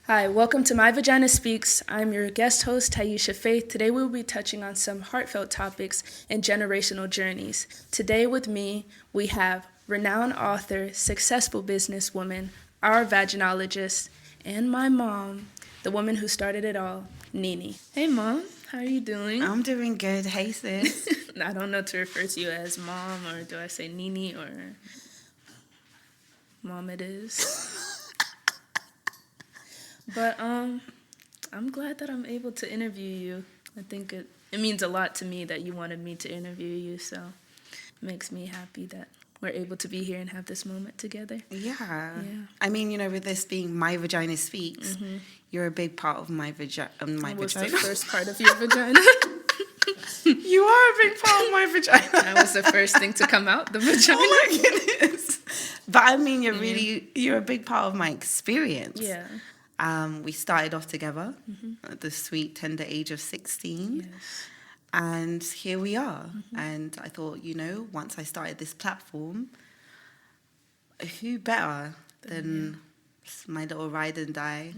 Hi, welcome to My Vagina Speaks. I'm your guest host, Taisha Faith. Today we will be touching on some heartfelt topics and generational journeys. Today with me, we have renowned author, successful businesswoman, our vaginologist, and my mom, the woman who started it all, Nini. Hey, Mom. How are you doing? I'm doing good. Hey, sis. I don't know to refer to you as Mom, or do I say Nini, or Mom it is. But I'm glad that I'm able to interview you. I think it means a lot to me that you wanted me to interview you, so it makes me happy that we're able to be here and have this moment together. Yeah. Yeah. I mean, with this being My Vagina Speaks, you're a big part of my vagina. What's the first part of your vagina? You are a big part of my vagina. That was the first thing to come out, the vagina. Oh my goodness. But I mean, you're a big part of my experience. Yeah. We started off together at the sweet, tender age of 16. Yes. And here we are. And I thought, once I started this platform, who better than my little ride and die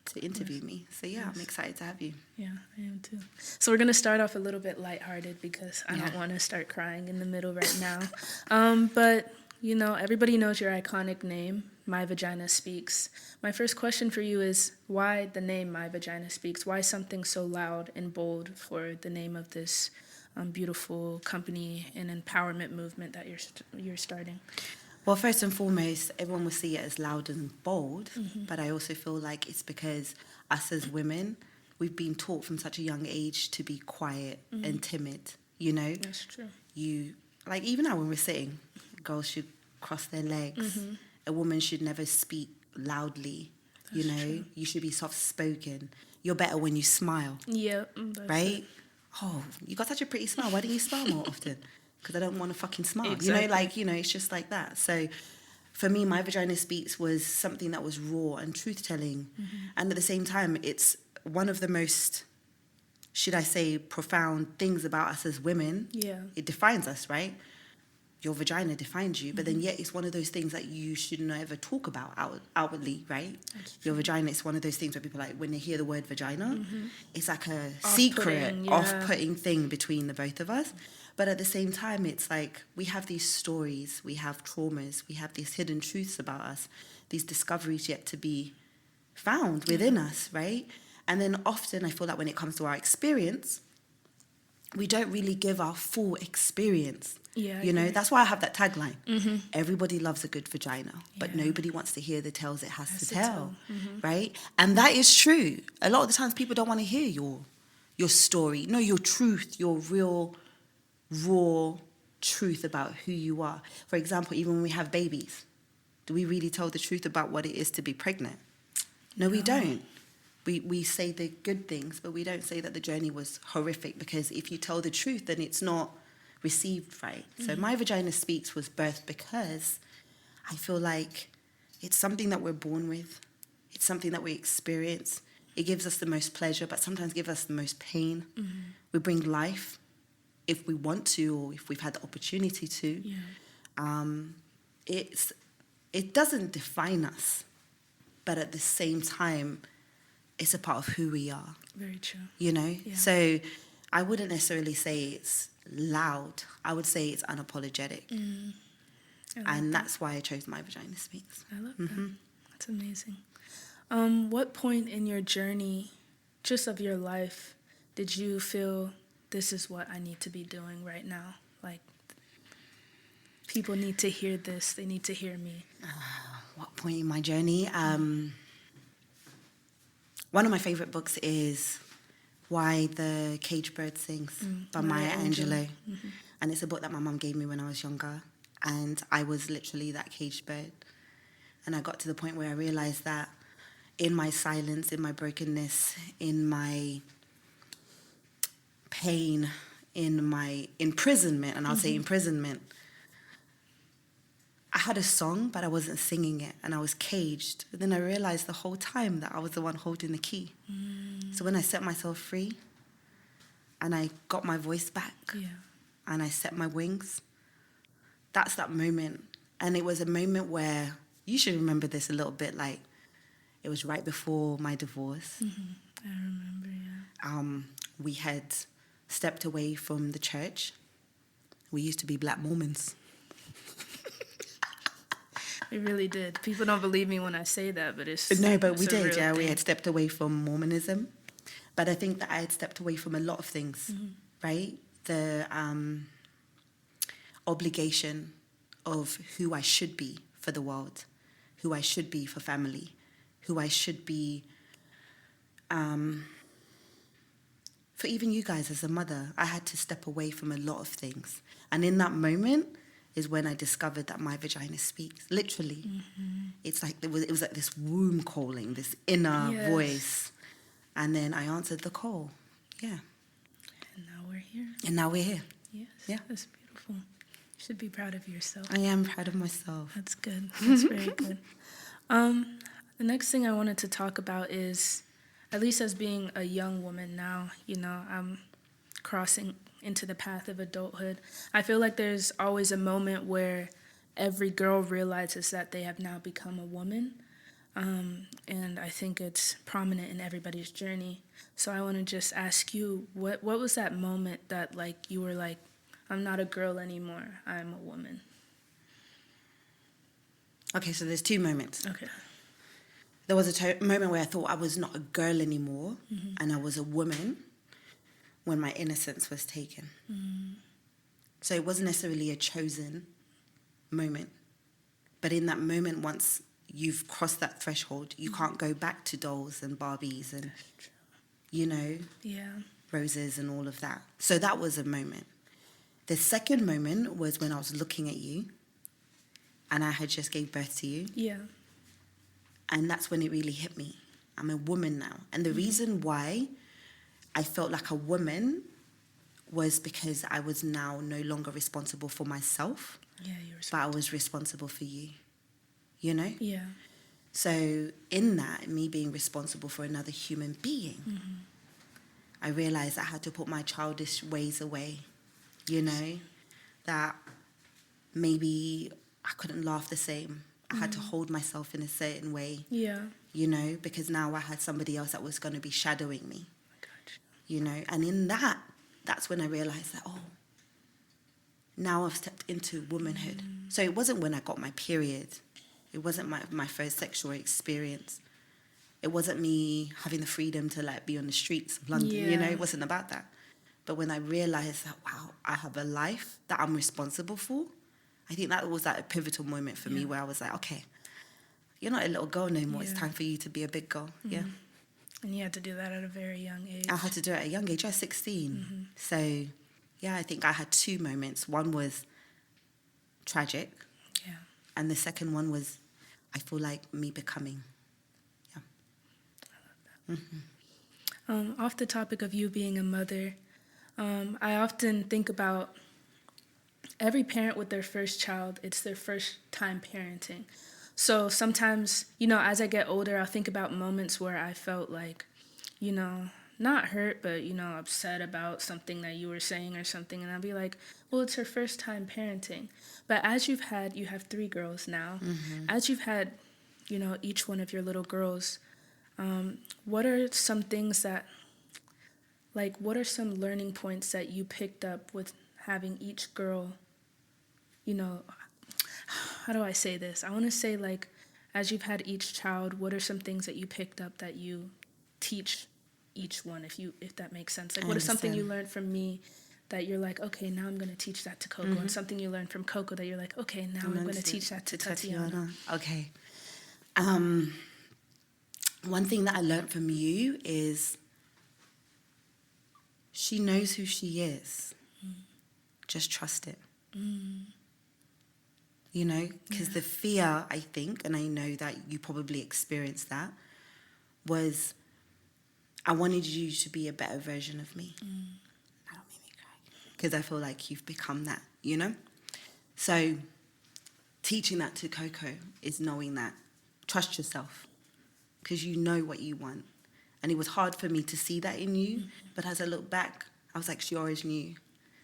to interview me? So, I'm excited to have you. Yeah, I am too. So we're going to start off a little bit lighthearted because I don't want to start crying in the middle right now. But, everybody knows your iconic name, My Vagina Speaks. My first question for you is, why the name My Vagina Speaks? Why something so loud and bold for the name of this beautiful company and empowerment movement that you're starting? Well, first and foremost, everyone will see it as loud and bold, but I also feel like it's because us as women, we've been taught from such a young age to be quiet and timid, That's true. Even now when we're sitting, girls should cross their legs. A woman should never speak loudly, That's true. You should be soft-spoken. You're better when you smile, Yeah. right? Oh, you got such a pretty smile. Why don't you smile more often? Because I don't want to fucking smile. Exactly. It's just like that. So for me, My Vagina Speaks was something that was raw and truth-telling. And at the same time, it's one of the most, should I say, profound things about us as women. Yeah. It defines us, right? Your vagina defines you, but then yet it's one of those things that you should never talk about outwardly, right? Your vagina is one of those things where people when they hear the word vagina, it's like a secret, off-putting thing between the both of us. But at the same time, it's like we have these stories, we have traumas, we have these hidden truths about us, these discoveries yet to be found within us, right? And then often I feel like when it comes to our experience, we don't really give our full experience. Yeah, That's why I have that tagline. Everybody loves a good vagina, but nobody wants to hear the tales it has to tell, right? And that is true. A lot of the times people don't want to hear your story, no, your truth, your real, raw truth about who you are. For example, even when we have babies, do we really tell the truth about what it is to be pregnant? No, we don't. We say the good things, but we don't say that the journey was horrific, because if you tell the truth, then it's not received right. So My Vagina Speaks was birthed because I feel like it's something that we're born with. It's something that we experience. It gives us the most pleasure, but sometimes gives us the most pain. We bring life if we want to, or if we've had the opportunity to. It doesn't define us, but at the same time, it's a part of who we are. Very true. Yeah. So I wouldn't necessarily say it's loud. I would say it's unapologetic. And that's why I chose My Vagina Speaks. I love that. That's amazing. What point in your journey, just of your life, did you feel this is what I need to be doing right now? Like, people need to hear this. They need to hear me. What point in my journey? One of my favorite books is Why the Caged Bird Sings by Maya Angelou. And it's a book that my mum gave me when I was younger. And I was literally that caged bird. And I got to the point where I realized that in my silence, in my brokenness, in my pain, in my imprisonment, and I'll say imprisonment, I had a song, but I wasn't singing it, and I was caged. But then I realized the whole time that I was the one holding the key. So when I set myself free, and I got my voice back, and I set my wings, that's that moment. And it was a moment where, you should remember this a little bit, like, It was right before my divorce. I remember, yeah. We had stepped away from the church. We used to be Black Mormons. We really did. People don't believe me when I say that, but it's No, but we it's a did, real yeah. We thing. had stepped away from Mormonism. But I think that I had stepped away from a lot of things, right? The obligation of who I should be for the world, who I should be for family, who I should be for even you guys as a mother. I had to step away from a lot of things. And in that moment is when I discovered that my vagina speaks. Literally. It's like it was like this womb calling, this inner Yes. voice. And then I answered the call. Yeah. And now we're here. And now we're here. Yes. Yeah. That's beautiful. You should be proud of yourself. I am proud of myself. That's good. That's very good. The next thing I wanted to talk about is, at least as being a young woman now, you know, I'm crossing into the path of adulthood. I feel like there's always a moment where every girl realizes that they have now become a woman. And I think it's prominent in everybody's journey. So I want to just ask you, what was that moment that, like, you were like, I'm not a girl anymore, I'm a woman? Okay, so there's two moments. Okay. There was a moment where I thought I was not a girl anymore and I was a woman when my innocence was taken. So it wasn't necessarily a chosen moment. But in that moment, once you've crossed that threshold, you can't go back to dolls and Barbies and, you know, Yeah. roses and all of that. So that was a moment. The second moment was when I was looking at you and I had just gave birth to you. Yeah. And that's when it really hit me. I'm a woman now. And the reason why I felt like a woman was because I was now no longer responsible for myself, Yeah, you're but I was responsible for you, you know? Yeah. So in that, me being responsible for another human being, I realized I had to put my childish ways away, you know? That maybe I couldn't laugh the same. I had to hold myself in a certain way, Yeah. you know, because now I had somebody else that was going to be shadowing me, Gotcha. you know. And in that, that's when I realized that, oh, now I've stepped into womanhood. So it wasn't when I got my period. It wasn't my first sexual experience. It wasn't me having the freedom to like be on the streets of London, you know. Yeah. It wasn't about that. But when I realized that, wow, I have a life that I'm responsible for, I think that was like a pivotal moment for me where I was like, okay, you're not a little girl no more. It's Yeah. time for you to be a big girl. Yeah. And you had to do that at a very young age. I had to do it at a young age. I was 16. So, yeah, I think I had two moments. One was tragic. Yeah. And the second one was, I feel like me becoming. Yeah. Off the topic of you being a mother, I often think about every parent with their first child, it's their first time parenting. So sometimes, you know, as I get older, I'll think about moments where I felt like, you know, not hurt, but, you know, upset about something that you were saying or something. And I'll be like, well, it's her first time parenting. But as you have 3 girls now, as you've had, you know, each one of your little girls, what are some things that, like, what are some learning points that you picked up with having each girl, you know, how do I say this? I want to say, like, as you've had each child, what are some things that you picked up that you teach each one, if that makes sense? Like, what is something you learned from me that you're like, okay, now I'm going to teach that to Coco, and something you learned from Coco that you're like, okay, now I'm going to teach that to Tatiana. Okay. One thing that I learned from you is she knows who she is. Just trust it. You know, because the fear, I think, and I know that you probably experienced that, was I wanted you to be a better version of me. I don't make me cry. Because I feel like you've become that, you know? So teaching that to Coco is knowing that. Trust yourself. Because you know what you want. And it was hard for me to see that in you. But as I look back, I was like, she always knew.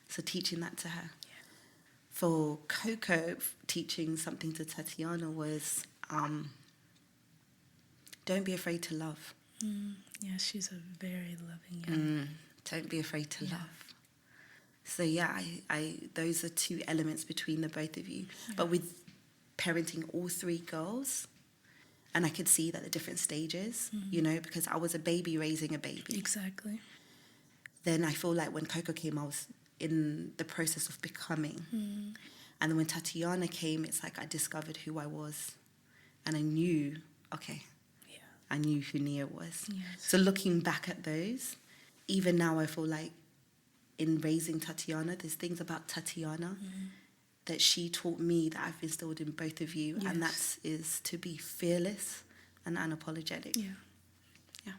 So teaching that to her. For Coco, teaching something to Tatiana was don't be afraid to love. Yeah, she's a very loving young. Don't be afraid to love. So yeah, I those are two elements between the both of you. Yeah. But with parenting all three girls, and I could see that the different stages, you know, because I was a baby raising a baby. Exactly. Then I feel like when Coco came, I was in the process of becoming. And then when Tatiana came, it's like I discovered who I was. And I knew, okay, I knew who Nia was. Yes. So looking back at those, even now I feel like in raising Tatiana, there's things about Tatiana that she taught me that I've instilled in both of you. Yes. And that is to be fearless and unapologetic. Yeah. Yeah.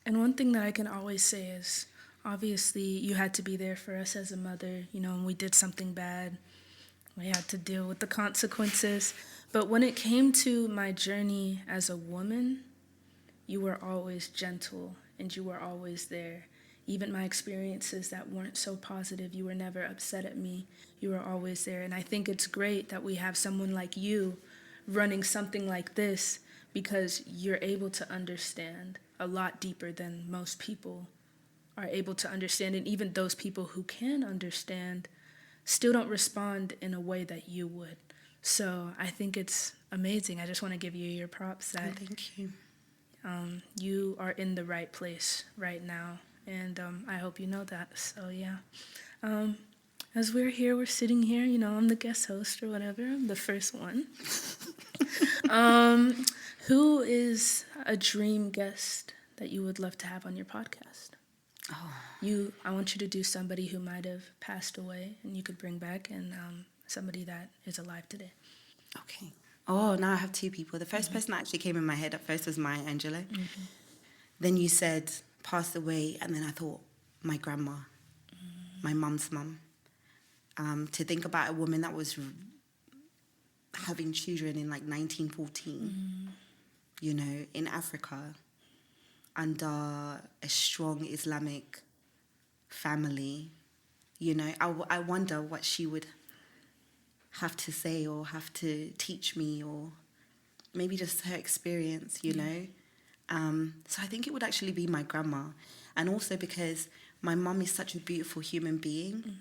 And one thing that I can always say is, obviously, you had to be there for us as a mother. You know, when we did something bad, we had to deal with the consequences. But when it came to my journey as a woman, you were always gentle and you were always there. Even my experiences that weren't so positive, you were never upset at me. You were always there. And I think it's great that we have someone like you running something like this, because you're able to understand a lot deeper than most people are able to understand. And even those people who can understand still don't respond in a way that you would. So I think it's amazing. I just want to give you your props that Thank you. you are in the right place right now. And I hope you know that. So yeah. As we're sitting here, you know, I'm the guest host or whatever. I'm the first one. Who is a dream guest that you would love to have on your podcast? I want you to do somebody who might have passed away and you could bring back, and somebody that is alive today. Okay. Oh, now I have two people. The first person that actually came in my head at first was Maya Angelou. Then you said passed away, and then I thought my grandma, my mum's mum. To think about a woman that was having children in like 1914, you know, in Africa, under a strong Islamic family, you know, I wonder what she would have to say or have to teach me, or maybe just her experience, you know. So I think it would actually be my grandma. And also because my mum is such a beautiful human being,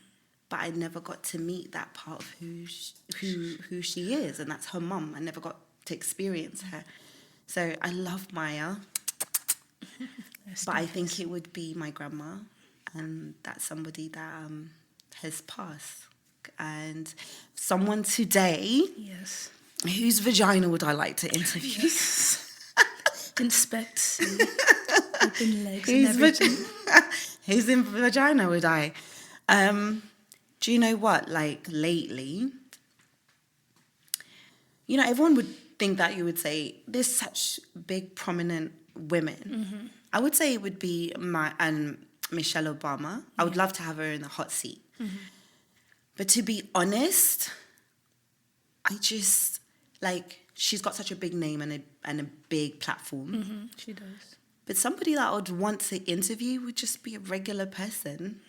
but I never got to meet that part of who she is, and that's her mum. I never got to experience her. So I love Maya, but I think it would be my grandma, and that's somebody that has passed. And someone today, Yes. whose vagina would I like to interview? Yes. Inspect, see, open legs and everything. Whose in vagina would I? Do you know what? Like lately, you know, everyone would think that you would say there's such big prominent women. I would say it would be Michelle Obama. I would love to have her in the hot seat. But to be honest, I just like, she's got such a big name and a big platform. She does. But somebody that I would want to interview would just be a regular person.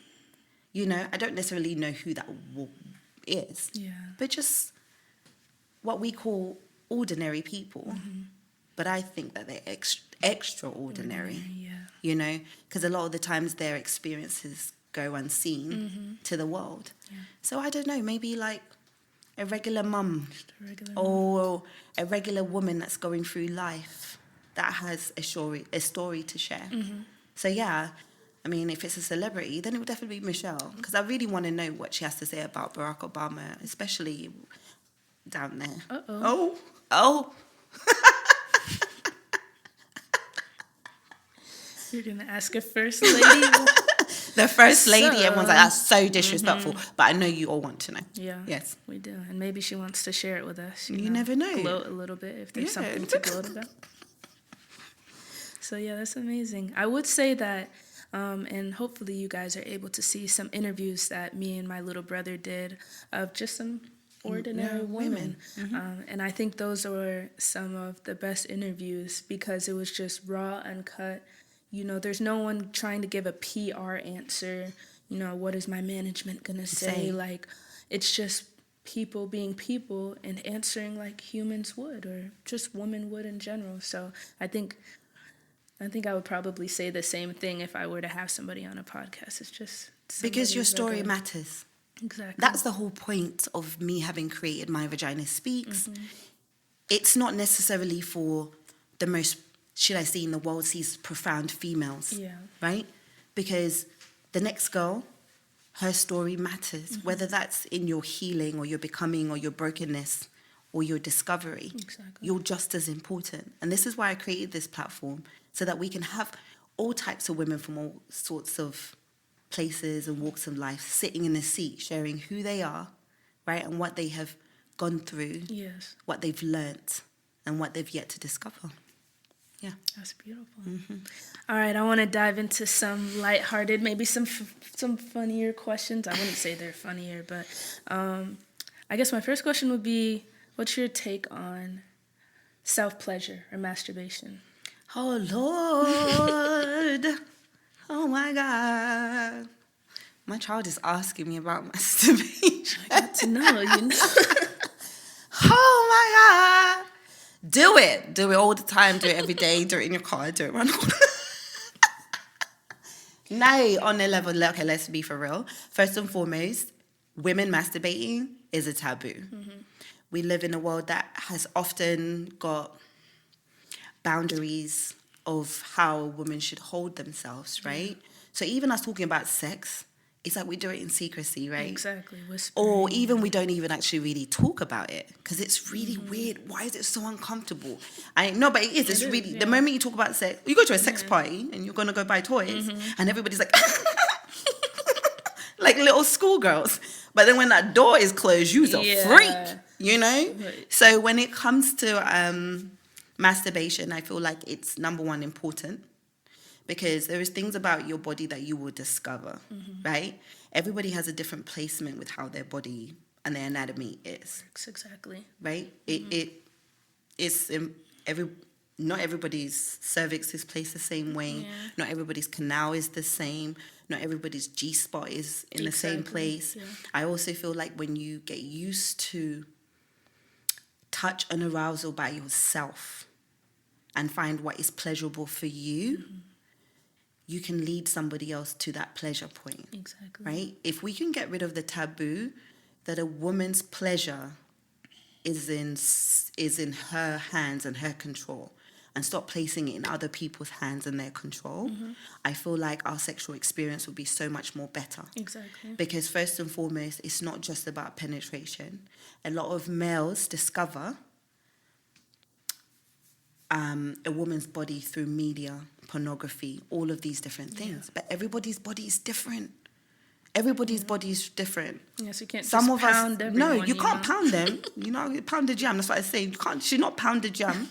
You know, I don't necessarily know who that is. Yeah. But just what we call ordinary people. But I think that they're extraordinary. Yeah. You know, because a lot of the times their experiences go unseen to the world. Yeah. So I don't know, maybe like a regular mum, Just a regular mom. or a regular woman that's going through life that has a story to share. So yeah, I mean, if it's a celebrity, then it would definitely be Michelle, because I really want to know what she has to say about Barack Obama, especially down there. Uh-oh. Oh. You're going to ask a first lady? The first lady, So- everyone's like, that's so disrespectful. But I know you all want to know. Yeah. Yes. We do. And maybe she wants to share it with us. You never know. Gloat a little bit if there's Yeah. something to gloat about. So yeah, that's amazing. I would say that, and hopefully you guys are able to see some interviews that me and my little brother did of just some ordinary women. And I think those were some of the best interviews, because it was just raw, uncut. You know, there's no one trying to give a PR answer. You know, what is my management going to say? Like, it's just people being people and answering like humans would, or just women would in general. So I think I think I would probably say the same thing if I were to have somebody on a podcast. It's just Because your somebody story regular. matters. Exactly. That's the whole point of me having created My Vagina Speaks. It's not necessarily for the most, should I say, in the world sees profound females, Yeah. right? Because the next girl, her story matters, whether that's in your healing or your becoming or your brokenness or your discovery. Exactly. You're just as important. And this is why I created this platform, so that we can have all types of women from all sorts of places and walks of life sitting in a seat, sharing who they are, right, and what they have gone through, Yes. what they've learnt, and what they've yet to discover. Yeah. That's beautiful. All right, I want to dive into some lighthearted, maybe some funnier questions. I wouldn't say they're funnier, but I guess my first question would be, what's your take on self-pleasure or masturbation? Oh, Lord. Oh, my God. My child is asking me about masturbation. I got to know, you know. Oh, my God. Do it. Do it all the time. Do it every day. Do it in your car. Do it around the corner. No, on a level, okay, let's be for real. First and foremost, women masturbating is a taboo. We live in a world that has often got boundaries of how a woman should hold themselves, right? So even us talking about sex, it's like we do it in secrecy, right? Exactly. Whispering. Or even we don't even actually really talk about it because it's really weird. Why is it so uncomfortable? No, but it is. It's really, the moment you talk about sex, you go to a sex party and you're going to go buy toys and everybody's like, like little schoolgirls. But then when that door is closed, you's a freak, you know? Right. So when it comes to masturbation, I feel like it's number one important, because there is things about your body that you will discover, right? Everybody has a different placement with how their body and their anatomy is, Exactly. right? Not everybody's cervix is placed the same way. Yeah. Not everybody's canal is the same. Not everybody's G-spot is in the same place. Yeah. I also feel like when you get used to touch and arousal by yourself and find what is pleasurable for you, you can lead somebody else to that pleasure point, Exactly. right? If we can get rid of the taboo that a woman's pleasure is in her hands and her control, and stop placing it in other people's hands and their control, I feel like our sexual experience will be so much more better. Exactly. Because first and foremost, it's not just about penetration. A lot of males discover a woman's body through media, pornography, all of these different things. But everybody's body is different. Everybody's body is different. Yes, you can't Some just of us, pound everyone. no, you can't pound them. You know, pound the jam. That's what I say. You can't. She's not pound the jam.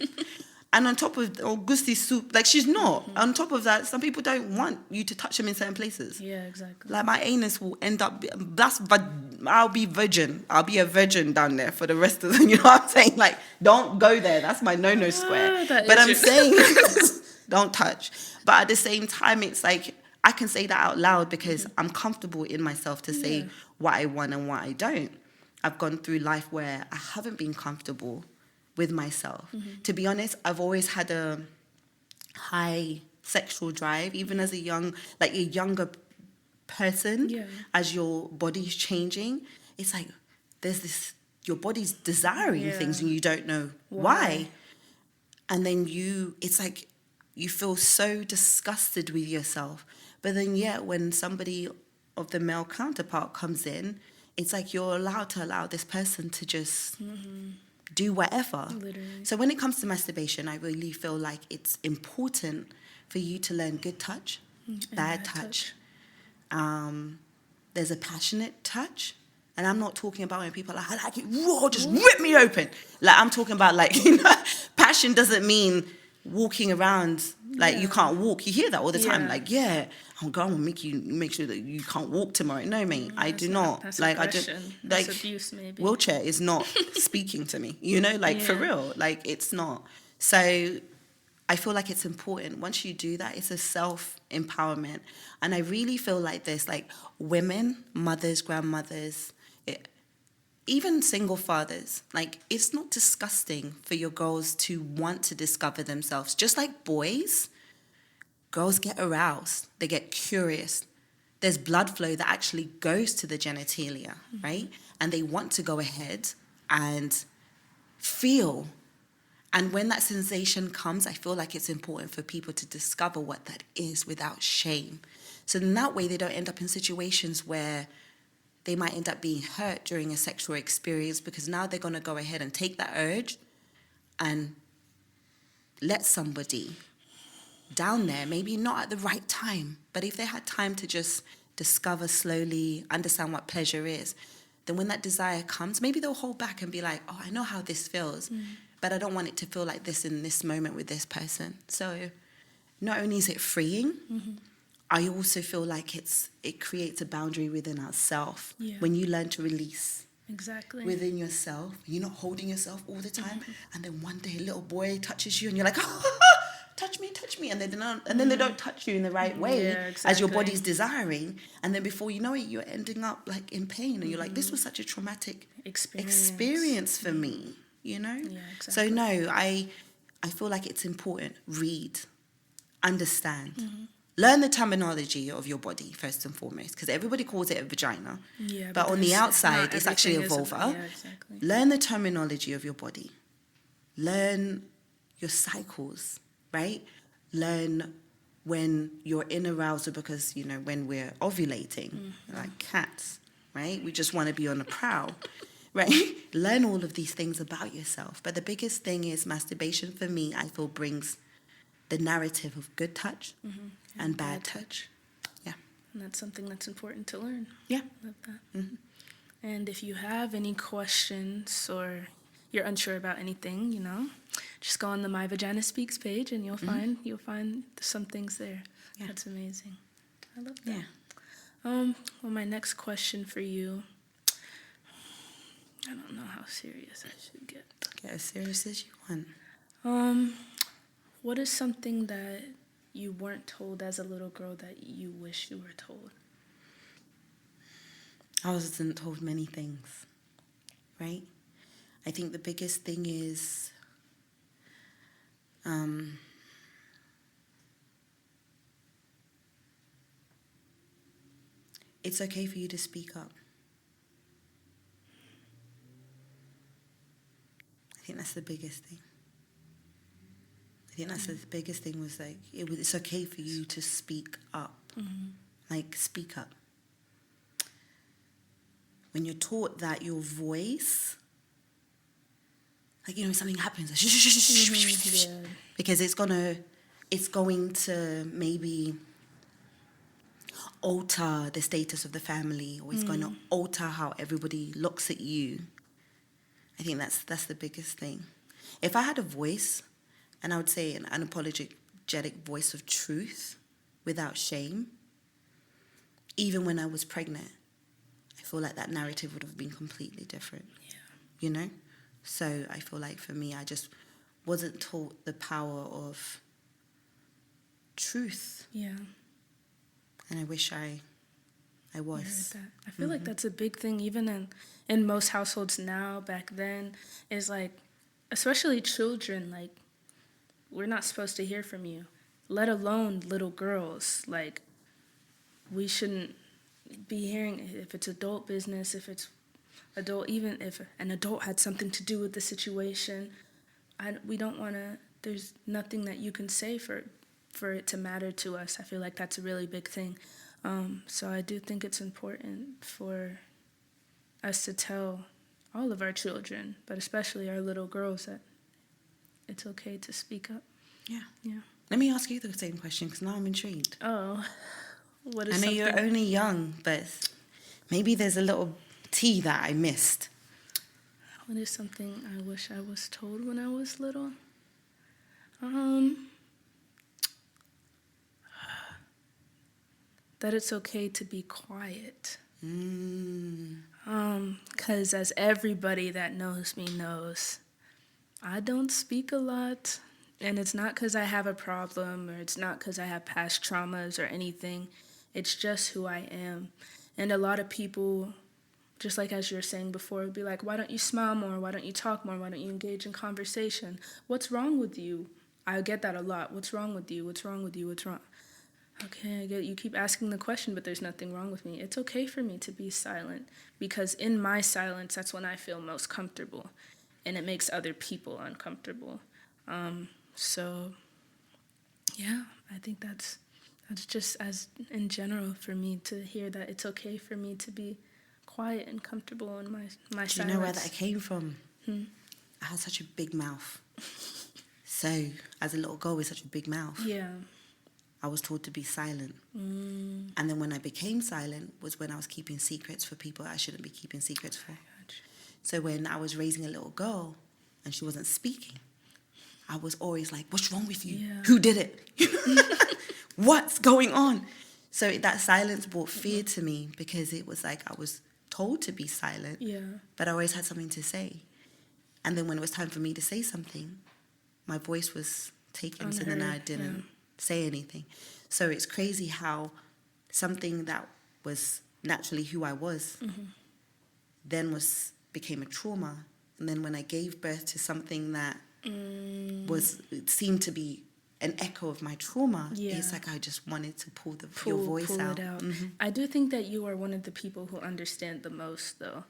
And on top of Augusti soup, like she's not. On top of that, some people don't want you to touch them in certain places. Yeah, exactly. Like my anus will end up. I'll be virgin. I'll be a virgin down there for the rest of the. You know what I'm saying? Like, don't go there. That's my no square. But I'm saying, don't touch. But at the same time, it's like I can say that out loud because I'm comfortable in myself to say what I want and what I don't. I've gone through life where I haven't been comfortable with myself. To be honest, I've always had a high sexual drive, even as a younger person. Yeah. As your body's changing, it's like there's this, your body's desiring things and you don't know why. And then it's like you feel so disgusted with yourself. But then yet when somebody of the male counterpart comes in, it's like you're allowed to allow this person to just do whatever. Literally. So when it comes to masturbation, I really feel like it's important for you to learn good touch, bad touch. There's a passionate touch. And I'm not talking about when people are like, I like it raw, just rip me open. Like, I'm talking about, like, you know, passion doesn't mean walking around like you can't walk. You hear that all the time. Like, I'm going to make sure that you can't walk tomorrow. No, mate, I do not. That's like, aggression. I don't. That's Like, abuse, maybe. wheelchair is not speaking to me. You know, like, for real. Like, it's not. So I feel like it's important. Once you do that, it's a self-empowerment. And I really feel like there's, like, women, mothers, grandmothers, even single fathers, like, it's not disgusting for your girls to want to discover themselves. Just like boys, girls get aroused, they get curious. There's blood flow that actually goes to the genitalia, right? And they want to go ahead and feel. And when that sensation comes, I feel like it's important for people to discover what that is without shame. So in that way, they don't end up in situations where they might end up being hurt during a sexual experience, because now they're going to go ahead and take that urge and let somebody down there, maybe not at the right time, but if they had time to just discover slowly, understand what pleasure is, then when that desire comes, maybe they'll hold back and be like, oh, I know how this feels, but I don't want it to feel like this in this moment with this person. So not only is it freeing, I also feel like it creates a boundary within ourselves. Yeah. When you learn to release Exactly. within yourself, you're not holding yourself all the time, and then one day a little boy touches you and you're like, oh, touch me, and then they don't touch you in the right way as your body's desiring, and then before you know it, you're ending up like in pain, and you're like, this was such a traumatic experience for me, you know? Yeah, exactly. So no, I feel like it's important. Read, understand, learn the terminology of your body first and foremost, because everybody calls it a vagina, but on the outside it's actually a vulva. Yeah, exactly. Learn the terminology of your body, learn your cycles, right? Learn when you're in arousal, because, you know, when we're ovulating, like cats, right? We just want to be on the prowl, right? Learn all of these things about yourself. But the biggest thing is masturbation, for me, I feel brings the narrative of good touch and bad touch. Yeah. And that's something that's important to learn. Yeah. Love that. And if you have any questions or you're unsure about anything, you know, just go on the My Vagina Speaks page and you'll find some things there. Yeah. That's amazing. I love that. Yeah. Well, my next question for you, I don't know how serious I should get. Get as serious as you want. What is something that you weren't told as a little girl that you wish you were told? I wasn't told many things, right? I think the biggest thing is it's okay for you to speak up. I think that's the biggest thing. I think that's the biggest thing, was like, it's okay for you to speak up. Like, speak up. When you're taught that your voice, like, you know, something happens, because it's going to maybe alter the status of the family, or it's going to alter how everybody looks at you. I think that's the biggest thing. If I had a voice, and I would say an unapologetic voice of truth without shame, even when I was pregnant, I feel like that narrative would have been completely different. Yeah. You know? So I feel like for me, I just wasn't taught the power of truth. Yeah. And I wish I was. I feel like that's a big thing, even in most households now. Back then, is like, especially children, like, we're not supposed to hear from you, let alone little girls. Like, we shouldn't be hearing, if it's adult business, if it's adult, even if an adult had something to do with the situation, we don't want to, there's nothing that you can say for it to matter to us. I feel like that's a really big thing. So I do think it's important for us to tell all of our children, but especially our little girls, that it's okay to speak up. Yeah. Yeah. Let me ask you the same question, because now I'm intrigued. Oh, what is I know something? you're only young, but maybe there's a little tea that I missed. What is something I wish I was told when I was little? That it's okay to be quiet. 'Cause as everybody that knows me knows, I don't speak a lot. And it's not because I have a problem, or it's not because I have past traumas or anything. It's just who I am. And a lot of people, just like as you were saying before, would be like, why don't you smile more? Why don't you talk more? Why don't you engage in conversation? What's wrong with you? I get that a lot. What's wrong with you? What's wrong with you? What's wrong? Okay, I get you keep asking the question, but there's nothing wrong with me. It's okay for me to be silent because in my silence, that's when I feel most comfortable, and it makes other people uncomfortable. So, yeah, I think that's just as in general for me to hear that it's okay for me to be quiet and comfortable in my silence. Do you know where that came from? I had such a big mouth. So, as a little girl with such a big mouth, Yeah. I was taught to be silent. And then when I became silent was when I was keeping secrets for people I shouldn't be keeping secrets for. So when I was raising a little girl and she wasn't speaking, I was always like, what's wrong with you? Yeah. Who did it? What's going on? So that silence brought fear to me because it was like I was told to be silent, but I always had something to say. And then when it was time for me to say something, my voice was taken, so then I didn't say anything. So it's crazy how something that was naturally who I was then became a trauma. And then when I gave birth to something that it seemed to be an echo of my trauma, it's like I just wanted to pull your voice out. It out. I do think that you are one of the people who understand the most, though,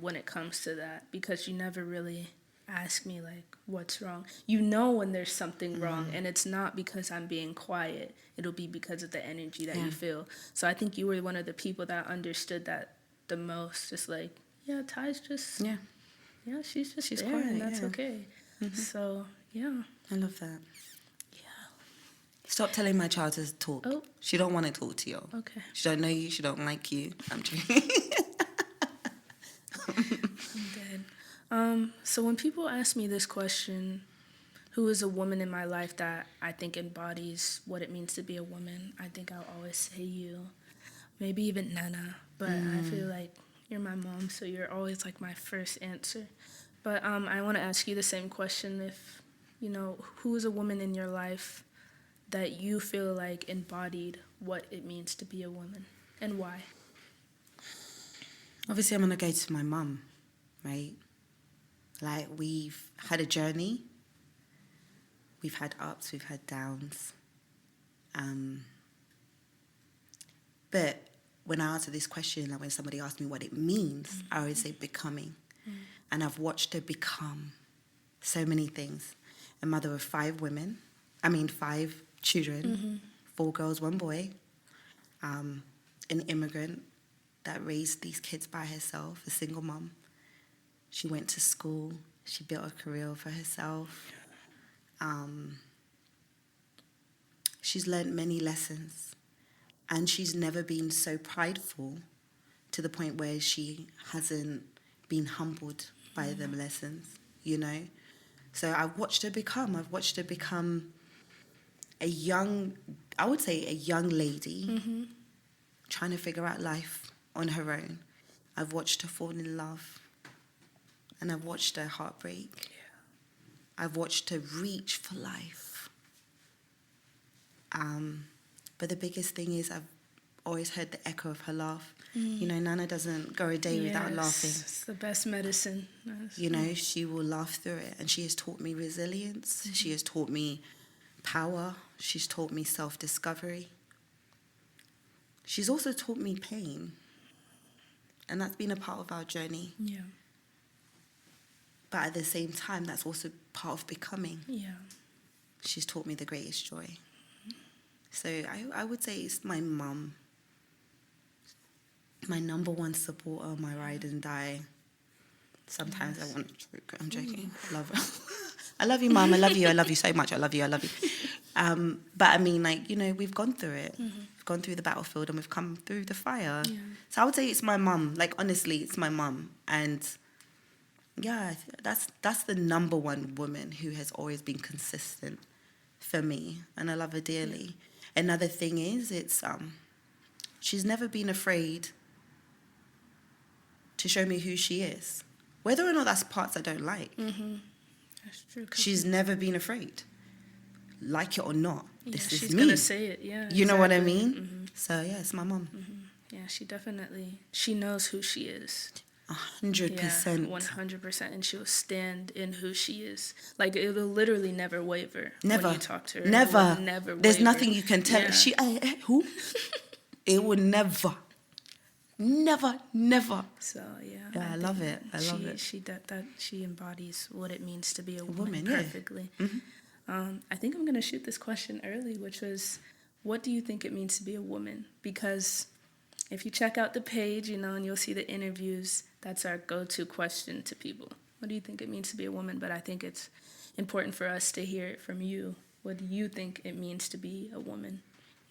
when it comes to that, because you never really ask me, like, what's wrong. You know when there's something wrong, and it's not because I'm being quiet. It'll be because of the energy that you feel. So I think you were one of the people that understood that the most. Just like, Ty's just... Yeah, she's there, quiet, and that's okay. So, yeah. I love that. Stop telling my child to talk. Oh. She don't want to talk to you. Okay. She don't know you. She don't like you. I'm joking. I'm dead. So when people ask me this question, who is a woman in my life that I think embodies what it means to be a woman, I think I'll always say you. Maybe even Nana, but I feel like you're my mom, so you're always like my first answer. But I want to ask you the same question. If, who is a woman in your life that you feel like embodied what it means to be a woman, and why? Obviously, I'm going to go to my mum, right? Like, we've had a journey. We've had ups, we've had downs. But when I answer this question, like when somebody asks me what it means, I always say becoming. And I've watched her become so many things. A mother of 5 children, 4 girls, 1 boy, an immigrant that raised these kids by herself, a single mom. She went to school. She built a career for herself. She's learned many lessons. And she's never been so prideful to the point where she hasn't been humbled by them lessons, So I've watched her become a young lady trying to figure out life on her own. I've watched her fall in love. And I've watched her heartbreak. I've watched her reach for life. But the biggest thing is I've always heard the echo of her laugh. Nana doesn't go a day without laughing. It's the best medicine. She will laugh through it. And she has taught me resilience. She has taught me power. She's taught me self-discovery. She's also taught me pain. And that's been a part of our journey. Yeah. But at the same time, that's also part of becoming. Yeah. She's taught me the greatest joy. So I would say it's my mum. My number one supporter, my ride and die. Sometimes I want to choke. I'm joking. Love her. I love you, Mum. I love you. I love you so much. I love you. I love you. But I mean, we've gone through it. We've gone through the battlefield and we've come through the fire. Yeah. So I would say it's my mum. Like, honestly, it's my mum. And yeah, that's the number one woman who has always been consistent for me. And I love her dearly. Another thing is, she's never been afraid to show me who she is. Whether or not that's parts I don't like. That's true. She's never been afraid. Like it or not, this is me. She's going to say it, yeah. You know what I mean? So, yeah, it's my mom. Yeah, she knows who she is. 100%. Yeah, 100%. And she'll stand in who she is. Like, it'll literally never waver Never. when you talk to her. Never. It will never There's waver. nothing you can tell. Yeah. Who? It would never. Never. So yeah, Yeah, I love it. I love it. She embodies what it means to be a woman woman, yeah. perfectly. I think I'm gonna shoot this question early, which was, what do you think it means to be a woman? Because if you check out the page, and you'll see the interviews, that's our go-to question to people. What do you think it means to be a woman? But I think it's important for us to hear it from you. What do you think it means to be a woman?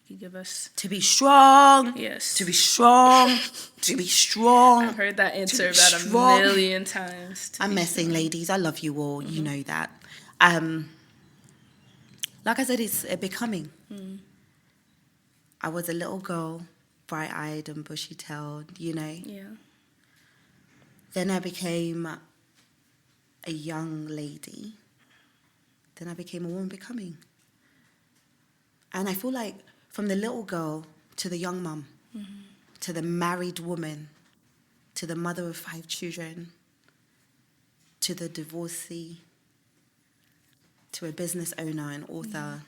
You give us... To be strong. Yes. To be strong. To be strong. I've heard that answer about strong. 1,000,000 times. I'm messing, ladies. I love you all. You know that. Like I said, it's a becoming. I was a little girl, bright-eyed and bushy-tailed, Yeah. Then I became a young lady. Then I became a woman becoming. And I feel like from the little girl to the young mum, to the married woman, to the mother of 5 children, to the divorcee, to a business owner, an author,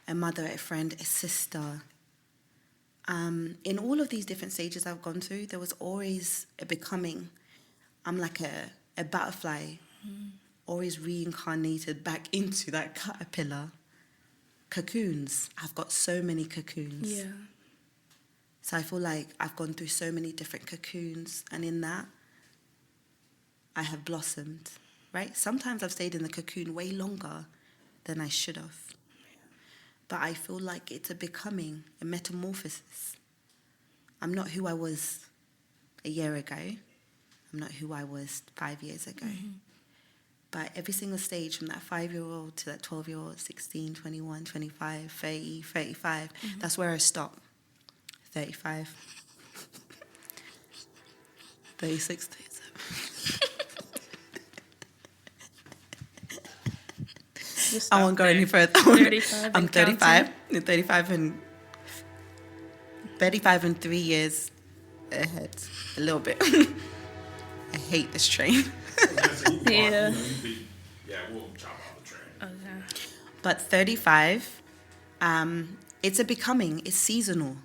a mother, a friend, a sister. In all of these different stages I've gone through, there was always a becoming. I'm like a butterfly, always reincarnated back into that caterpillar. Cocoons. I've got so many cocoons. Yeah. So I feel like I've gone through so many different cocoons, and in that, I have blossomed, right? Sometimes I've stayed in the cocoon way longer than I should have. But I feel like it's a becoming, a metamorphosis. I'm not who I was a year ago. I'm not who I was 5 years ago. But every single stage, from that 5-year-old to that 12-year-old, 16, 21, 25, 30, 35, that's where I stop. 35, 36, 37. I won't go any further. 35 I'm and 35. 35 and 3 years ahead. A little bit. I hate this train. Yeah. Yeah, we'll chop off the train. Okay. But 35, it's a becoming. It's seasonal,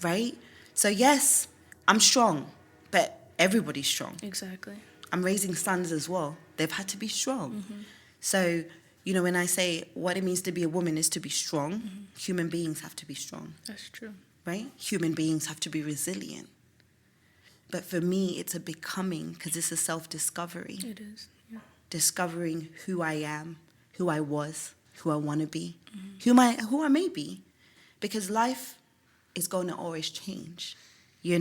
right? So yes, I'm strong, but everybody's strong. Exactly. I'm raising sons as well. They've had to be strong. So, when I say what it means to be a woman is to be strong, human beings have to be strong, That's true. right? Human beings have to be resilient. But for me, it's a becoming, because it's a self-discovery. It is. Yeah. Discovering who I am, who I was, who I want to be, who I may be. Because life is going to always change, Yeah.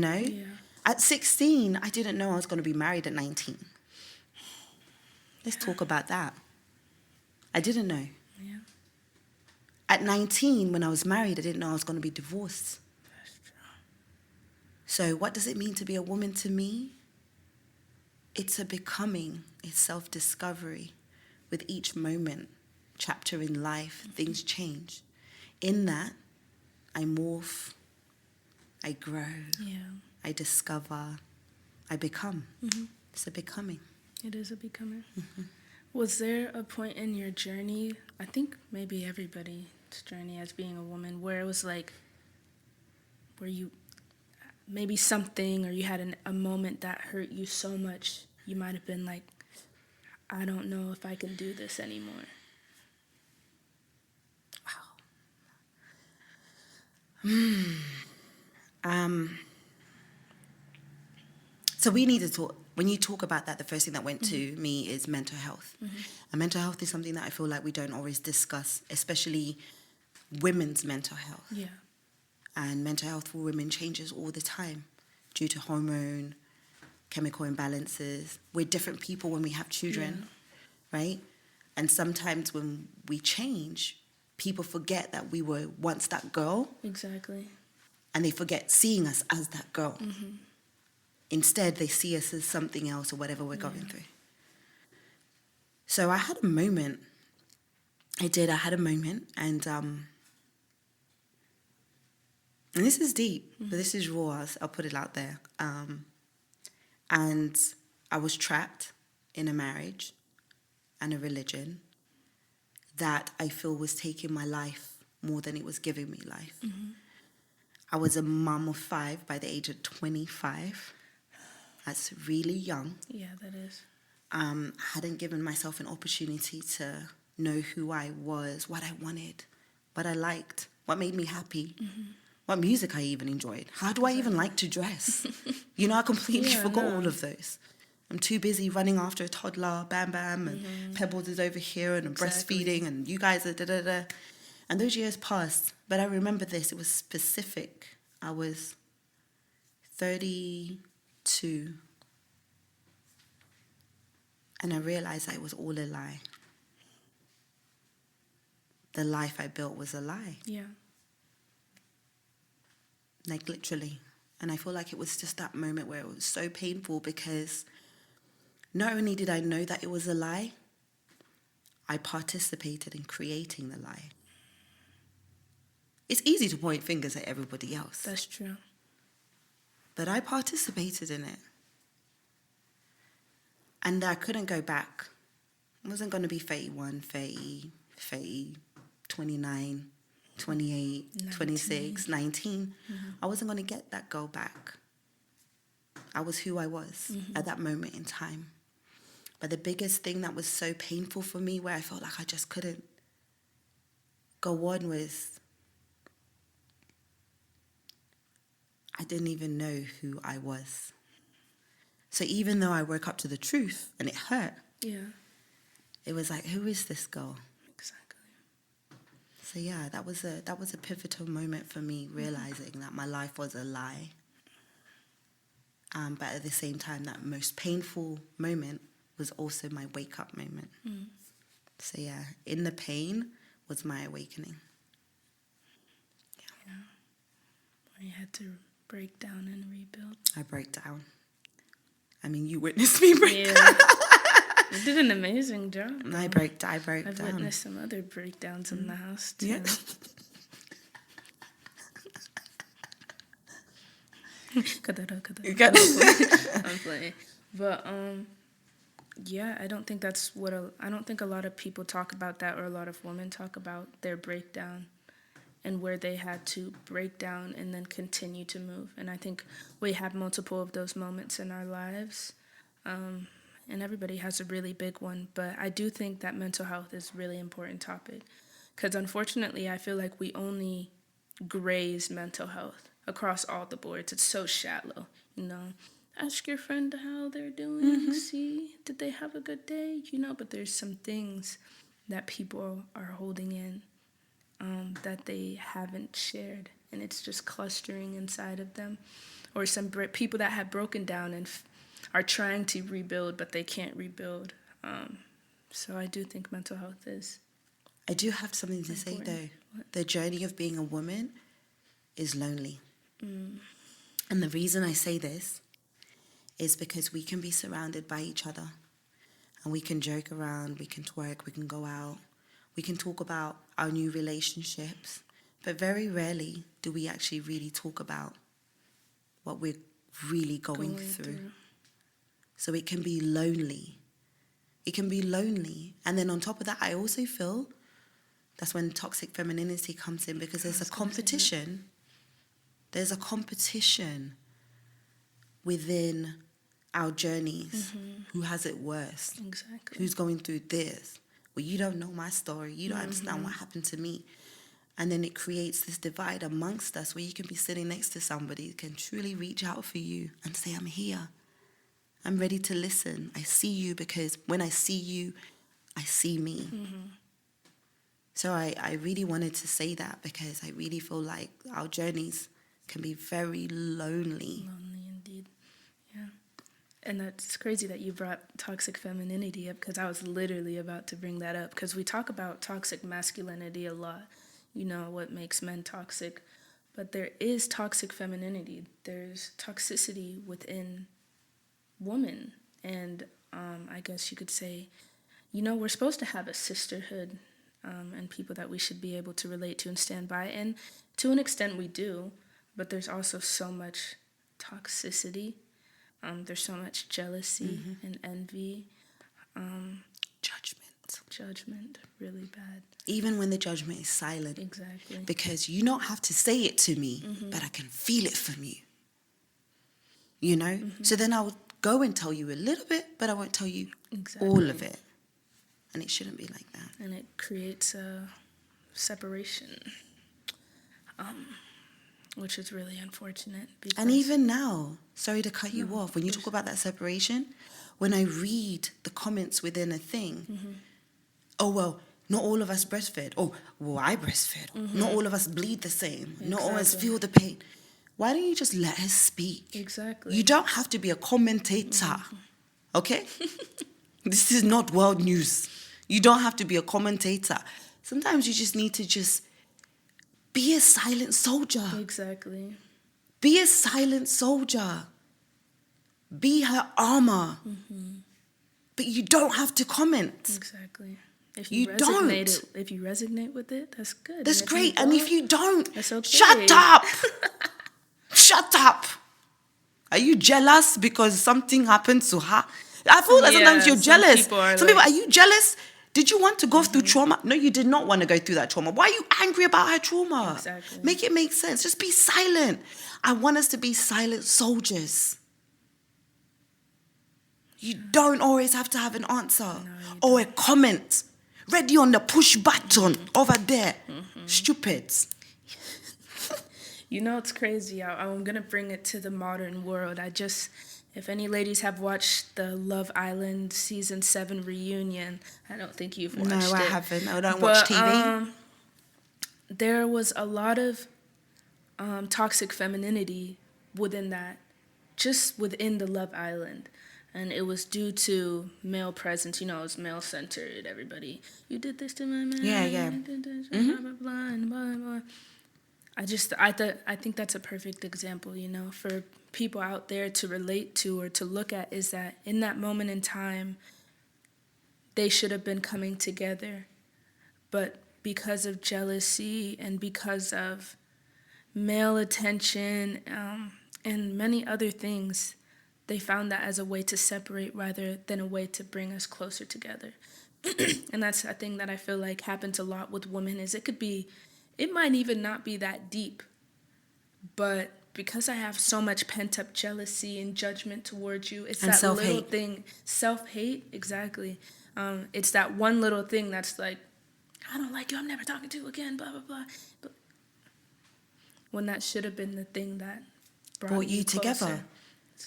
At 16, I didn't know I was going to be married at 19. Let's talk about that. I didn't know. Yeah. At 19, when I was married, I didn't know I was going to be divorced. That's true. So what does it mean to be a woman to me? It's a becoming, it's self-discovery. With each moment, chapter in life, things change. In that, I morph, I grow, Yeah. I discover, I become. It's a becoming. It is a becoming. Was there a point in your journey, I think maybe everybody's journey as being a woman, where it was like, where you, maybe something, or you had a moment that hurt you so much, you might have been like, I don't know if I can do this anymore. So we need to talk, when you talk about that, the first thing that went to me is mental health. And mental health is something that I feel like we don't always discuss, especially women's mental health. Yeah. And mental health for women changes all the time due to hormone, chemical imbalances. We're different people when we have children, right? And sometimes when we change, people forget that we were once that girl, Exactly. and they forget seeing us as that girl. Instead, they see us as something else or whatever we're going through. So I had a moment. I had a moment, and this is deep, but this is raw. I'll put it out there. And I was trapped in a marriage and a religion that I feel was taking my life more than it was giving me life. I was a mom of 5 by the age of 25. That's really young. Yeah, that is. Hadn't given myself an opportunity to know who I was, what I wanted, what I liked, what made me happy, what music I even enjoyed. How do I even like to dress? I completely forgot all of those. I'm too busy running after a toddler, bam, bam, and Pebbles is over here, and I'm breastfeeding, and you guys are da-da-da. And those years passed, but I remember this. It was specific. I was 32, and I realized that it was all a lie. The life I built was a lie. Yeah. Like, literally. And I feel like it was just that moment where it was so painful because not only did I know that it was a lie, I participated in creating the lie. It's easy to point fingers at everybody else. That's true. But I participated in it. And I couldn't go back. I wasn't going to be 31, 30, 29, 28, 19. 26, 19. I wasn't going to get that girl back. I was who I was at that moment in time. But the biggest thing that was so painful for me, where I felt like I just couldn't go on, was I didn't even know who I was. So even though I woke up to the truth and it hurt, it was like, who is this girl? Exactly. So yeah, that was a pivotal moment for me, realizing that my life was a lie. But at the same time, that most painful moment was also my wake-up moment. So yeah, in the pain was my awakening. Yeah. Where you had to break down and rebuild. I broke down. I mean, you witnessed me break down. You did an amazing job. I broke down. I've witnessed some other breakdowns in the house, too. Yeah. Cut that out. I'm playing. But, yeah, I don't think that's I don't think a lot of people talk about that, or a lot of women talk about their breakdown and where they had to break down and then continue to move. And I think we have multiple of those moments in our lives. And everybody has a really big one. But I do think that mental health is a really important topic. Because unfortunately, I feel like we only graze mental health across all the boards. It's so shallow, Ask your friend how they're doing. See, did they have a good day? But there's some things that people are holding in that they haven't shared. And it's just clustering inside of them. Or some people that have broken down and are trying to rebuild, but they can't rebuild. So I do think mental health is I do have something to say, though. What? The journey of being a woman is lonely. And the reason I say this is because we can be surrounded by each other. And we can joke around, we can twerk, we can go out. We can talk about our new relationships. But very rarely do we actually really talk about what we're really going through. So it can be lonely. It can be lonely. And then on top of that, I also feel that's when toxic femininity comes in, because there's a competition. There's a competition within our journeys. Who has it worse? Exactly. Who's going through this? Well, you don't know my story. You don't understand what happened to me. And then it creates this divide amongst us, where you can be sitting next to somebody who can truly reach out for you and say, I'm here. I'm ready to listen. I see you, because when I see you, I see me. So I really wanted to say that, because I really feel like our journeys can be very lonely. Lonely indeed. Yeah. And that's crazy that you brought toxic femininity up, because I was literally about to bring that up, because we talk about toxic masculinity a lot. What makes men toxic. But there is toxic femininity. There's toxicity within woman. And I guess you could say, we're supposed to have a sisterhood and people that we should be able to relate to and stand by. And to an extent we do, but there's also so much toxicity There's so much jealousy and envy, Judgment. really bad. Even when the judgment is silent. Exactly. Because you don't have to say it to me, but I can feel it from you. You know? So then I would go and tell you a little bit, but I won't tell you all of it. And it shouldn't be like that. And it creates a separation, which is really unfortunate. And even now, sorry to cut you off, when you talk about that separation, when I read the comments within a thing, oh, well, not all of us breastfed. Oh, well, I breastfed. Not all of us bleed the same. Not all of us feel the pain. Why don't you just let her speak? Exactly. You don't have to be a commentator, okay? This is not world news. You don't have to be a commentator. Sometimes you just need to just be a silent soldier. Exactly. Be a silent soldier. Be her armor. But you don't have to comment. Exactly. If You don't. If you resonate with it, that's good. That's And if great. you And if don't, you don't, that's okay. shut up. Shut up. Are you jealous because something happened to her? I feel that sometimes you're jealous. Some people, are you jealous? Did you want to go through trauma? No, you did not want to go through that trauma. Why are you angry about her trauma? Exactly. Make it make sense. Just be silent. I want us to be silent soldiers. You don't always have to have an answer or a comment. Ready on the push button over there. Stupids. You know, it's crazy. I'm going to bring it to the modern world. If any ladies have watched the Love Island Season 7 reunion, I don't think you've watched it. No, I haven't. I don't watch TV. There was a lot of toxic femininity within that, just within the Love Island. And it was due to male presence. You know, it was male-centered. Everybody, you did this to my man. Yeah. You did this, blah, blah, blah, and blah, blah. I think that's a perfect example, you know, for people out there to relate to or to look at, is that in that moment in time, they should have been coming together. But because of jealousy and because of male attention and many other things, they found that as a way to separate rather than a way to bring us closer together. And that's a thing that I feel like happens a lot with women, is it might even not be that deep, but because I have so much pent-up jealousy and judgment towards you, it's and that self-hate. little thing. Self-hate, exactly. It's that one little thing that's like, I don't like you, I'm never talking to you again, blah, blah, blah. But when that should have been the thing that brought you closer. together.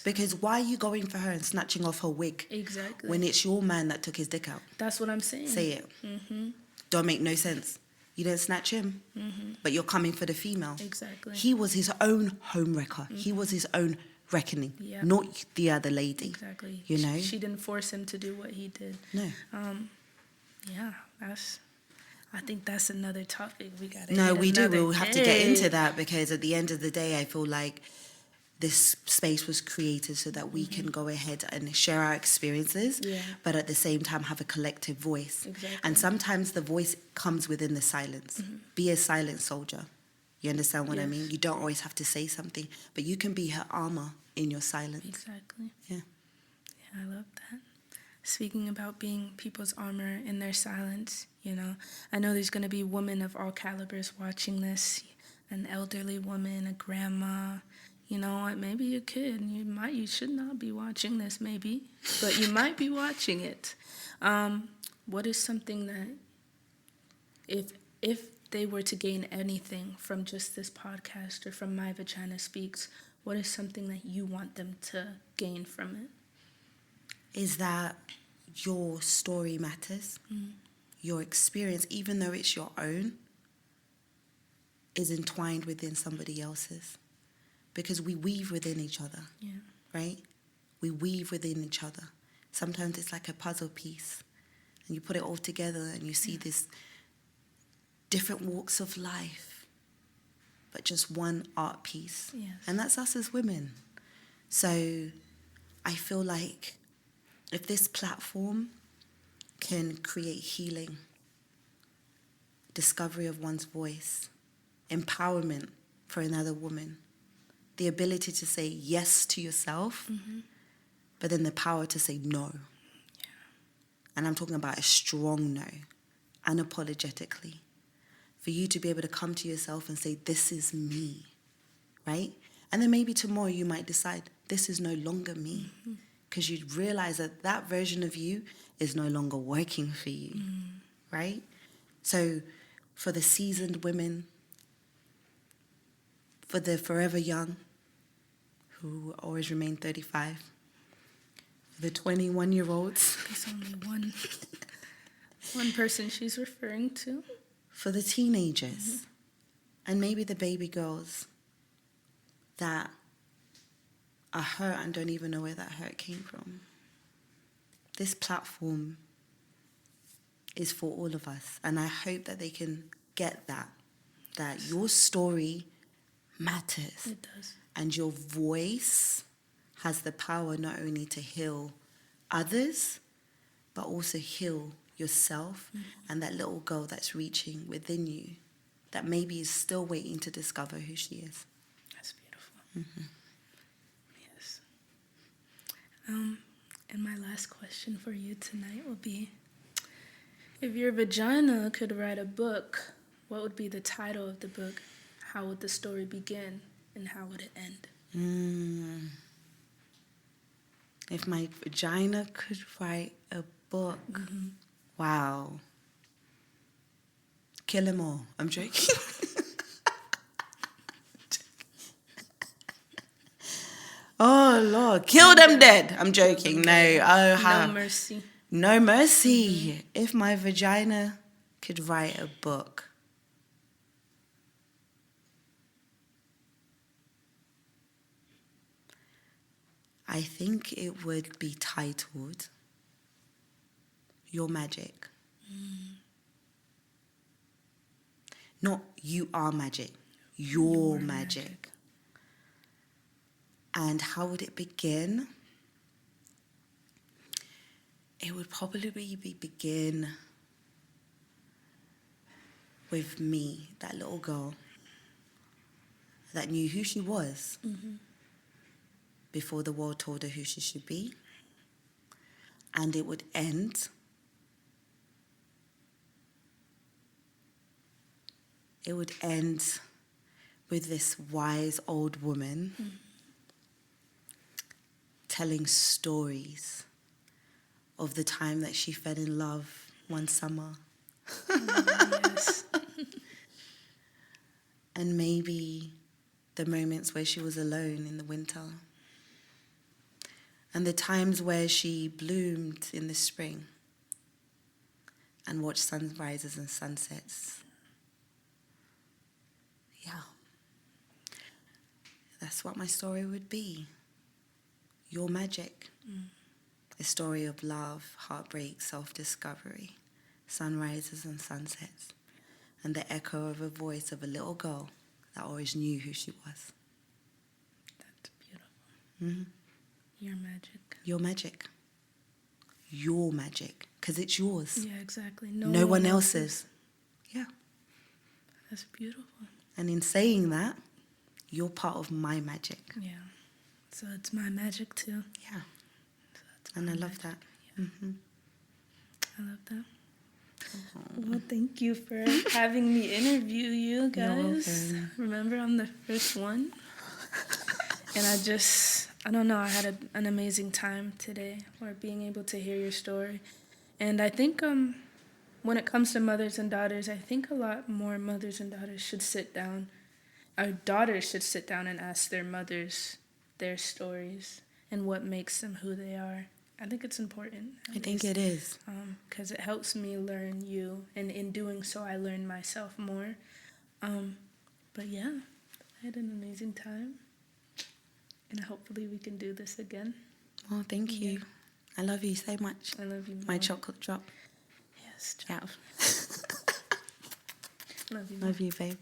Because why are you going for her and snatching off her wig? Exactly. When it's your man that took his dick out? That's what I'm saying. Say it. Don't make no sense. You didn't snatch him, but you're coming for the female. Exactly. He was his own homewrecker. He was his own reckoning, not the other lady. Exactly. You know? She didn't force him to do what he did. No. I think that's another topic we got to No, we do. We'll have to get into that, because at the end of the day, I feel like this space was created so that we can go ahead and share our experiences, but at the same time have a collective voice. Exactly. And sometimes the voice comes within the silence. Be a silent soldier. You understand what I mean? You don't always have to say something, but you can be her armor in your silence. Exactly. Yeah. Yeah, I love that. Speaking about being people's armor in their silence, you know, I know there's going to be women of all calibers watching this, an elderly woman, a grandma. You know what, maybe a kid, you should not be watching this maybe, but you might be watching it. What is something that, if they were to gain anything from just this podcast or from My Vagina Speaks, what is something that you want them to gain from it? Is that your story matters. Your experience, even though it's your own, is entwined within somebody else's. Because we weave within each other, right? We weave within each other. Sometimes it's like a puzzle piece, and you put it all together and you see this different walks of life, but just one art piece. Yes. And that's us as women. So I feel like if this platform can create healing, discovery of one's voice, empowerment for another woman, the ability to say yes to yourself, but then the power to say no. And I'm talking about a strong no, unapologetically. For you to be able to come to yourself and say, this is me, right? And then maybe tomorrow you might decide, this is no longer me. Because you'd realize that that version of you is no longer working for you, right? So for the seasoned women, for the forever young, who always remain 35, for the 21-year-olds. There's only one person she's referring to. For the teenagers, and maybe the baby girls that are hurt and don't even know where that hurt came from. This platform is for all of us, and I hope that they can get that your story matters. It does. And your voice has the power not only to heal others, but also heal yourself and that little girl that's reaching within you that maybe is still waiting to discover who she is. That's beautiful. Yes. And my last question for you tonight will be, if your vagina could write a book, what would be the title of the book? How would the story begin? And how would it end? If my vagina could write a book, wow. Kill 'em all. I'm joking. Oh, Lord. Kill them dead. I'm joking. No. No mercy. No mercy. If my vagina could write a book. I think it would be titled Your Magic. Not you are magic. Your magic. And how would it begin? It would probably begin with me, that little girl that knew who she was before the world told her who she should be. And it would end with this wise old woman telling stories of the time that she fell in love one summer. Yes. And maybe the moments where she was alone in the winter. And the times where she bloomed in the spring and watched sunrises and sunsets. Yeah. That's what my story would be. Your magic. A story of love, heartbreak, self-discovery, sunrises and sunsets, and the echo of a voice of a little girl that always knew who she was. That's beautiful. Your magic. Your magic. Your magic. Because it's yours. Yeah, exactly. No one else's. Yeah. That's beautiful. And in saying that, you're part of my magic. Yeah. So it's my magic too. Yeah. So And I love that. Yeah. I love that. Well, thank you for having me interview you guys. You're welcome. Remember, I'm the first one. And I don't know, I had an amazing time today, or being able to hear your story. And I think when it comes to mothers and daughters, I think a lot more mothers and daughters should sit down. Our daughters should sit down and ask their mothers their stories and what makes them who they are. I think it's important. I think it is. Because it helps me learn you, and in doing so, I learn myself more. But yeah, I had an amazing time, and hopefully we can do this again. Well, thank you. I love you so much. I love you more. My chocolate drop. Yes, Yeah. love you more. Love you, babe.